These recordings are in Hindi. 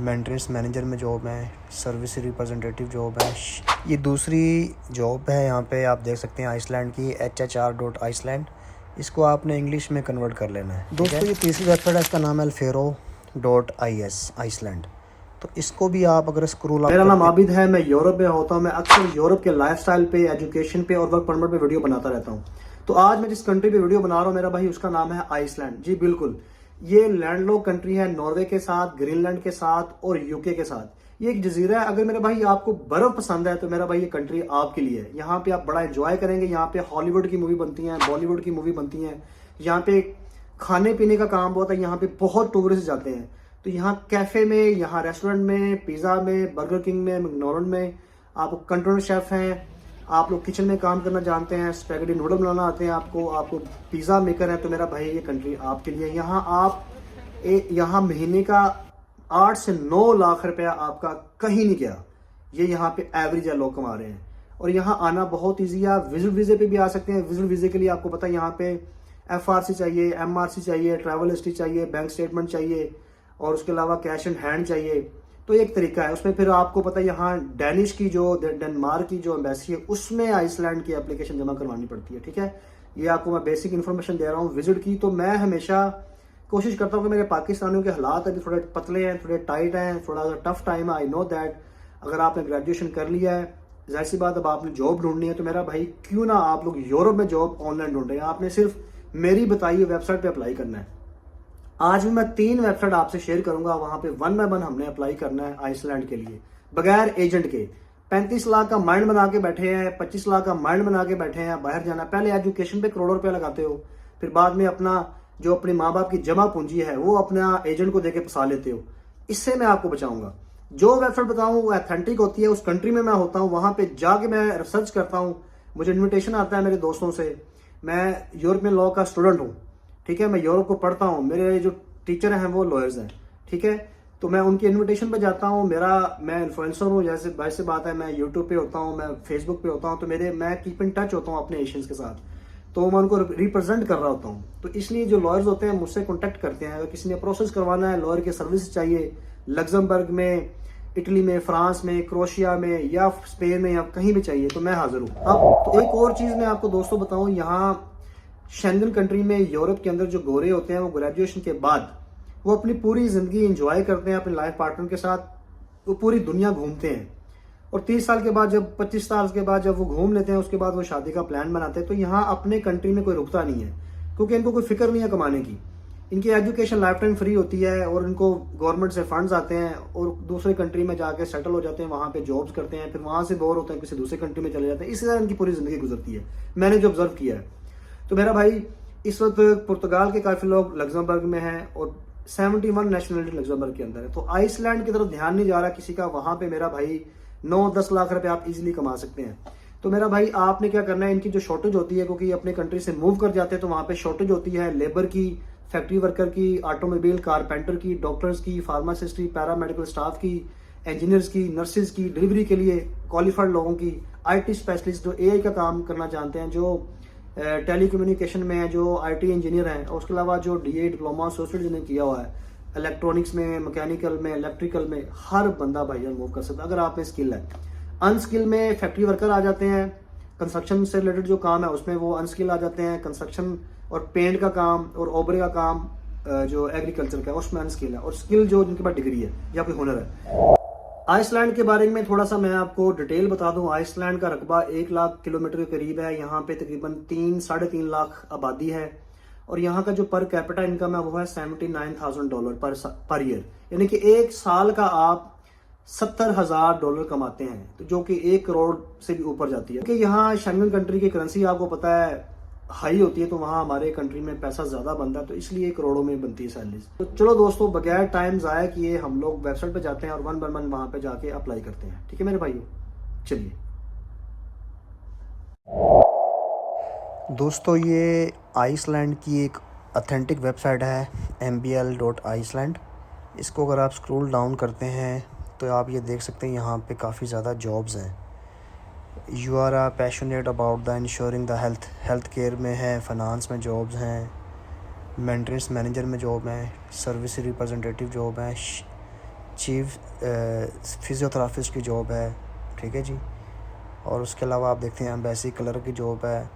मेंटेनेंस मैनेजर में जॉब है, सर्विस रिप्रेजेंटेटिव जॉब है। ये दूसरी जॉब है, यहाँ पे आप देख सकते हैं आइसलैंड की HR.Iceland। इसको आपने इंग्लिश में कन्वर्ट कर लेना है। दोस्तों ये तीसरी वेबसाइट है, इसका नाम है Alfero.is आइसलैंड। तो इसको भी आप अगर स्क्रॉल मेरा नाम आबिद है, मैं यूरोप में होता हूँ। मैं अक्सर यूरोप के लाइफस्टाइल पे, एजुकेशन पे और वर्क परमिट पे वीडियो बनाता रहता हूँ। तो आज मैं जिस कंट्री पे वीडियो बना रहा हूँ मेरा भाई, उसका नाम है आइसलैंड। जी बिल्कुल, ये लैंडलॉक कंट्री है, नॉर्वे के साथ, ग्रीनलैंड के साथ और यूके के साथ। ये एक जजीरा है। अगर मेरे भाई आपको बर्फ पसंद है तो मेरा भाई ये कंट्री आपके लिए है। यहाँ पे आप बड़ा एंजॉय करेंगे। यहाँ पे हॉलीवुड की मूवी बनती है, बॉलीवुड की मूवी बनती है। यहाँ पे खाने पीने का काम बहुत है। यहाँ पे बहुत टूरिस्ट जाते हैं। तो यहाँ कैफे में, यहाँ रेस्टोरेंट में, पिज्जा में, बर्गर किंग में, मैकडोनल्ड में आप कंट्रोल शेफ हैं, आप लोग किचन में काम करना जानते हैं, स्पैगेटी नूडल बनाना आते हैं आपको पिज्जा मेकर है, तो मेरा भाई ये कंट्री आपके लिए। यहाँ आप यहाँ महीने का 8 से 9 लाख रुपया आपका कहीं नहीं गया। ये यहाँ पे एवरेज है, लोग कमा रहे हैं। और यहाँ आना बहुत ईजी है। आप विजिट वीजे पे भी आ सकते हैं। विजिट वीजे के लिए आपको पता है यहाँ पे FRC चाहिए, MRC चाहिए, ट्रैवल हिस्ट्री चाहिए, बैंक स्टेटमेंट चाहिए और उसके अलावा कैश इन हैंड चाहिए। तो एक तरीका है। उसमें फिर आपको पता है यहाँ डेनिश की जो डेनमार्क की जो एम्बेसी है उसमें आइसलैंड की एप्लीकेशन जमा करवानी पड़ती है। ठीक है, ये आपको मैं बेसिक इन्फॉर्मेशन दे रहा हूँ विजिट की। तो मैं हमेशा कोशिश करता हूँ कि मेरे पाकिस्तानियों के हालात अभी थोड़े पतले हैं, थोड़े टाइट हैं, थोड़ा सा टफ टाइम है। I know that. अगर आपने ग्रेजुएशन कर लिया है, जाहिर सी बात, अब आपने जॉब ढूंढनी है, तो मेरा भाई क्यों ना आप लोग यूरोप में जॉब ऑनलाइन ढूंढ रहे हैं। आपने सिर्फ मेरी बताई हुई वेबसाइट पे अप्लाई करना है। आज भी मैं 3 वेबसाइट आपसे शेयर करूंगा, वहां पे 1 बाय 1 हमने अप्लाई करना है आइसलैंड के लिए, बगैर एजेंट के। 35 लाख का माइंड बना के बैठे हैं, 25 लाख का माइंड बना के बैठे हैं, बाहर जाना। पहले एजुकेशन पे करोड़ों रुपया लगाते हो, फिर बाद में अपना जो अपने माँ बाप की जमा पूंजी है वो अपना एजेंट को देके फंसा लेते हो। इससे मैं आपको बचाऊंगा। जो वेबसाइट बताऊं वो ऑथेंटिक होती है। उस कंट्री में मैं होता हूं, वहां पे जाके मैं रिसर्च करता हूं, मुझे इन्विटेशन आता है मेरे दोस्तों से। मैं यूरोपियन लॉ का स्टूडेंट हूँ, ठीक है, मैं यूरोप को पढ़ता हूँ। मेरे जो टीचर हैं वो लॉयर्स हैं, ठीक है। तो मैं उनकी इनविटेशन पे जाता हूँ। मैं इन्फ्लुएंसर हूँ, जैसे भाई से बात है, मैं यूट्यूब पे होता हूँ, मैं फेसबुक पे होता हूँ। तो मैं कीप इन टच होता हूँ अपने एशियंस के साथ। तो मैं उनको रिप्रेजेंट कर रहा होता हूँ। तो इसलिए जो लॉयर्स होते हैं मुझसे कॉन्टेक्ट करते हैं। अगर किसी ने प्रोसेस करवाना है, लॉयर की सर्विस चाहिए, लग्जमबर्ग में, इटली में, फ्रांस में, क्रोशिया में या स्पेन में या कहीं भी चाहिए, तो मैं हाजिर हूँ। अब तो एक और चीज़ मैं आपको दोस्तों बताऊँ, यहाँ शेंगन कंट्री में, यूरोप के अंदर जो गोरे होते हैं वो ग्रेजुएशन के बाद वो अपनी पूरी जिंदगी एंजॉय करते हैं अपने लाइफ पार्टनर के साथ। वो पूरी दुनिया घूमते हैं और 30 साल के बाद, जब 25 साल के बाद जब वो घूम लेते हैं, उसके बाद वो शादी का प्लान बनाते हैं। तो यहाँ अपने कंट्री में कोई रुकता नहीं है, क्योंकि इनको कोई फिक्र नहीं है कमाने की। इनकी एजुकेशन लाइफ टाइम फ्री होती है और इनको गवर्नमेंट से फंड्स आते हैं और दूसरे कंट्री में जाके सेटल हो जाते हैं, वहाँ पे जॉब्स करते हैं, फिर वहाँ से बोर होते हैं, किसी दूसरे कंट्री में चले जाते हैं। इसी तरह इनकी पूरी जिंदगी गुजरती है, मैंने जो ऑब्जर्व किया है। तो मेरा भाई इस वक्त पुर्तगाल के काफी लोग लग्जमबर्ग में हैं और 71 नेशनलिटी लग्जमबर्ग के अंदर है। तो आइसलैंड की तरफ ध्यान नहीं जा रहा किसी का। वहां पे मेरा भाई 9-10 लाख रुपए आप इजीली कमा सकते हैं। तो मेरा भाई आपने क्या करना है, इनकी जो शॉर्टेज होती है, क्योंकि अपने कंट्री से मूव कर जाते हैं तो वहां पे शॉर्टेज होती है लेबर की, फैक्ट्री वर्कर की, ऑटोमोबाइल कारपेंटर की, डॉक्टर्स की, फार्मासिस्ट की, पैरामेडिकल स्टाफ की, इंजीनियर्स की, नर्सेज की, डिलीवरी के लिए क्वालिफाइड लोगों की, IT स्पेशलिस्ट जो AI का काम करना जानते हैं, जो टेलीकम्युनिकेशन में है, जो IT इंजीनियर हैं, और उसके अलावा जो DA डिप्लोमा सोशल जिन्हें किया हुआ है, इलेक्ट्रॉनिक्स में, मैकेनिकल में, इलेक्ट्रिकल में, हर बंदा भाईजान मूव कर सकता है अगर आप में स्किल है। अनस्किल में फैक्ट्री वर्कर आ जाते हैं, कंस्ट्रक्शन से रिलेटेड जो काम है उसमें वो अनस्किल आ जाते हैं। कंस्ट्रक्शन और पेंट का काम और ओबरे का काम जो एग्रीकल्चर का है उसमें अनस्किल है। और स्किल जो जिनके पास डिग्री है या कोई हुनर है। आइसलैंड के बारे में थोड़ा सा मैं आपको डिटेल बता दूं। आइसलैंड का रकबा 1 लाख किलोमीटर के करीब है। यहाँ पे तकरीबन 3-3.5 लाख आबादी है और यहाँ का जो पर कैपिटा इनकम है वो है $79,000 पर ईयर, यानी कि एक साल का आप $70,000 कमाते हैं, तो जो कि 1 करोड़ से भी ऊपर जाती है। क्योंकि यहाँ शेंगन कंट्री की करेंसी आपको पता है हाई होती है, तो वहाँ हमारे कंट्री में पैसा ज्यादा बनता है, तो इसलिए करोड़ों में बनती है सैलरीज। तो चलो दोस्तों, बगैर टाइम जाया किए हम लोग वेबसाइट पे जाते हैं और 1 बाय 1 वहां पे जाके अप्लाई करते हैं। ठीक है मेरे भाइयों, चलिए। दोस्तों ये आइसलैंड की एक ऑथेंटिक वेबसाइट है, mbl.iceland। इसको अगर आप स्क्रॉल डाउन करते हैं तो आप ये देख सकते हैं यहाँ पे काफ़ी ज़्यादा जॉब्स हैं। You are passionate about the insuring the health care में है, फाइनेंस में जॉब्स हैं, मेंटेनेंस मैनेजर में जॉब है, सर्विस रिप्रेजेंटेटिव जॉब है, चीफ फिज़ियोथेरापिस्ट की जॉब है, ठीक है जी। और उसके अलावा आप देखते हैं एम्बेसी क्लर्क की जॉब है,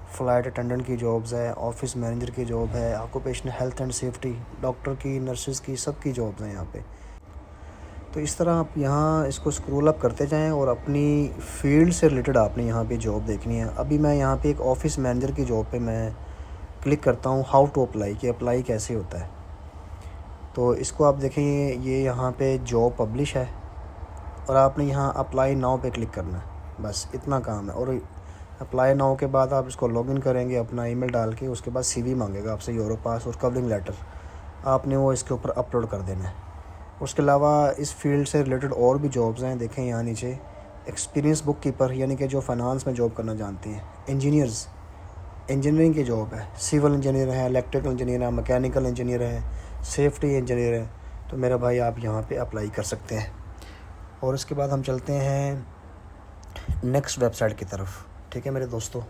फ़्लाइट अटेंडेंट की जॉब्स है, ऑफिस मैनेजर की जॉब है, occupational health and safety, doctor की, नर्सेज़ की, सब की जॉब्स हैं यहाँ पे। तो इस तरह आप यहाँ इसको स्क्रॉल अप करते जाएं और अपनी फील्ड से रिलेटेड आपने यहाँ पे जॉब देखनी है। अभी मैं यहाँ पे एक ऑफिस मैनेजर की जॉब पे मैं क्लिक करता हूँ, हाउ टू अप्लाई, कि अप्लाई कैसे होता है। तो इसको आप देखें, ये यहाँ पे जॉब पब्लिश है और आपने यहाँ अप्लाई नाउ पे क्लिक करना है, बस इतना काम है। और अप्लाई नाउ के बाद आप इसको लॉगिन करेंगे अपना ईमेल डाल के, उसके बाद CV मांगेगा आपसे, यूरोपास और कवरिंग लेटर आपने वो इसके ऊपर अपलोड कर देना है। उसके अलावा इस फील्ड से रिलेटेड और भी जॉब्स हैं, देखें यहाँ नीचे एक्सपीरियंस बुक कीपर, यानी कि जो फाइनेंस में जॉब करना जानते हैं। इंजीनियर्स, इंजीनियरिंग की जॉब है, सिविल इंजीनियर है, इलेक्ट्रिकल इंजीनियर है, मैकेनिकल इंजीनियर है, सेफ्टी इंजीनियर है। तो मेरा भाई आप यहाँ पे अप्लाई कर सकते हैं। और इसके बाद हम चलते हैं नेक्स्ट वेबसाइट की तरफ, ठीक है मेरे दोस्तों।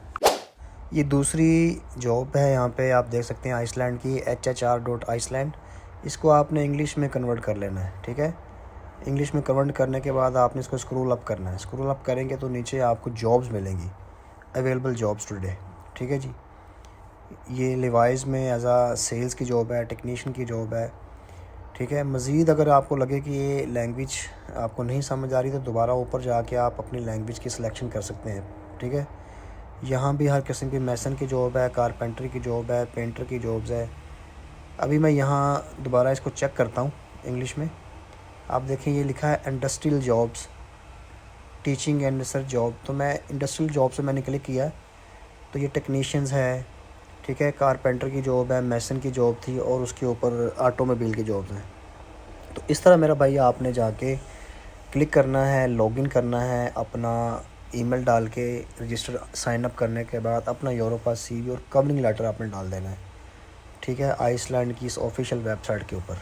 ये दूसरी जॉब है, यहाँ पे आप देख सकते हैं आइसलैंड की, HR.Iceland। इसको आपने इंग्लिश में कन्वर्ट कर लेना है, ठीक है। इंग्लिश में कन्वर्ट करने के बाद आपने इसको स्क्रॉल अप करना है। स्क्रॉल अप करेंगे तो नीचे आपको जॉब्स मिलेंगी, अवेलेबल जॉब्स टुडे, ठीक है जी। ये लिवाइस में एज आ सेल्स की जॉब है, टेक्नीशियन की जॉब है, ठीक है। मज़ीद अगर आपको लगे कि ये लैंग्वेज आपको नहीं समझ आ रही तो दोबारा ऊपर जाके आप अपनी लैंग्वेज की सिलेक्शन कर सकते हैं, ठीक है। यहाँ भी हर किस्म की मैसन की जॉब है, कारपेंटर की जॉब है, पेंटर की जॉब्स है। अभी मैं यहाँ दोबारा इसको चेक करता हूँ इंग्लिश में। आप देखें ये लिखा है industrial jobs, teaching and research job. तो मैं इंडस्ट्रियल जॉब से मैंने क्लिक किया, तो ये टेक्नीशियंस है, ठीक है। कारपेंटर की जॉब है, मैसन की जॉब थी और उसके ऊपर ऑटोमोबाइल की जॉब्स हैं। तो इस तरह मेरा भाई आपने जाके क्लिक करना है, लॉगिन करना है, अपना ईमेल डाल के रजिस्टर साइन अप करने के बाद अपना यूरोपास CV और कवरिंग लेटर आपने डाल देना है, ठीक है, आइसलैंड की इस ऑफिशियल वेबसाइट के ऊपर।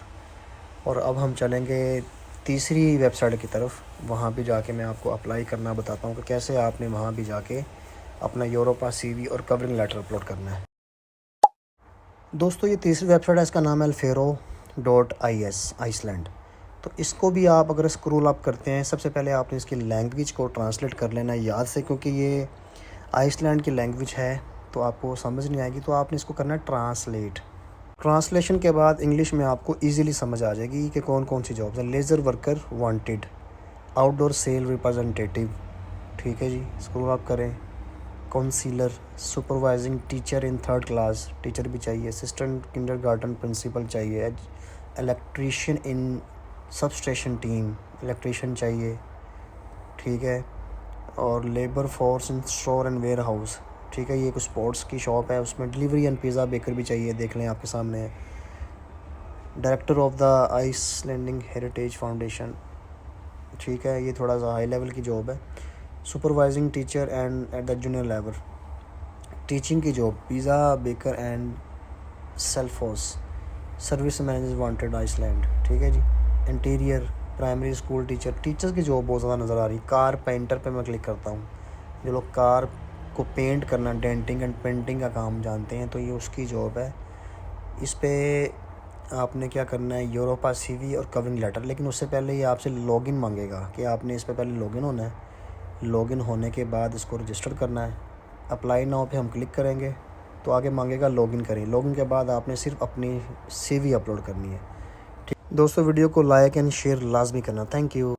और अब हम चलेंगे तीसरी वेबसाइट की तरफ, वहाँ भी जाके मैं आपको अप्लाई करना बताता हूँ कि कैसे आपने वहाँ भी जाके अपना यूरोपास CV और कवरिंग लेटर अपलोड करना है। दोस्तों ये तीसरी वेबसाइट है, इसका नाम है alfero.is, आइसलैंड। तो इसको भी आप अगर स्क्रॉल अप करते हैं, सबसे पहले आपने इसकी लैंग्वेज को ट्रांसलेट कर लेना है याद से, क्योंकि ये आइसलैंड की लैंग्वेज है तो आपको समझ नहीं आएगी। तो आपने इसको करना है ट्रांसलेट। ट्रांसलेशन के बाद इंग्लिश में आपको इजीली समझ आ जाएगी कि कौन कौन सी जॉब्स हैं। Leisure worker wanted, outdoor sale representative, ठीक है जी, स्क्रॉल अप करें। Counsellor, supervising teacher in 3rd class, teacher भी चाहिए। असिस्टेंट किंडरगार्टन प्रिंसिपल चाहिए। Electrician in substation team, electrician चाहिए, ठीक है। और labour force in store and warehouse, ठीक है। ये कुछ स्पोर्ट्स की शॉप है, उसमें डिलीवरी एंड पिज़्ज़ा बेकर भी चाहिए, देख लें आपके सामने है। Director of the Icelandic heritage foundation, ठीक है, ये थोड़ा सा हाई लेवल की जॉब है। Supervising teacher and at the junior level, teaching की जॉब, पिज़्ज़ा बेकर एंड सेल्फोस, सर्विस मैनेजर वांटेड आइसलैंड, ठीक है जी। Interior primary school teacher, teachers की जॉब बहुत ज़्यादा नज़र आ रही। कार पेंटर पे मैं क्लिक करता हूँ, जो लोग कार को पेंट करना, डेंटिंग एंड पेंटिंग का काम जानते हैं, तो ये उसकी जॉब है। इस पे आपने क्या करना है, यूरोपास CV और कवरिंग लेटर। लेकिन उससे पहले ये आपसे लॉगिन मांगेगा कि आपने इस पे पहले लॉगिन होना है। लॉगिन होने के बाद इसको रजिस्टर करना है। अप्लाई नाउ पे हम क्लिक करेंगे तो आगे मांगेगा लॉगिन करें। लॉगिन के बाद आपने सिर्फ अपनी CV अपलोड करनी है। ठीक दोस्तों, वीडियो को लाइक एंड शेयर लाजमी करना। Thank you.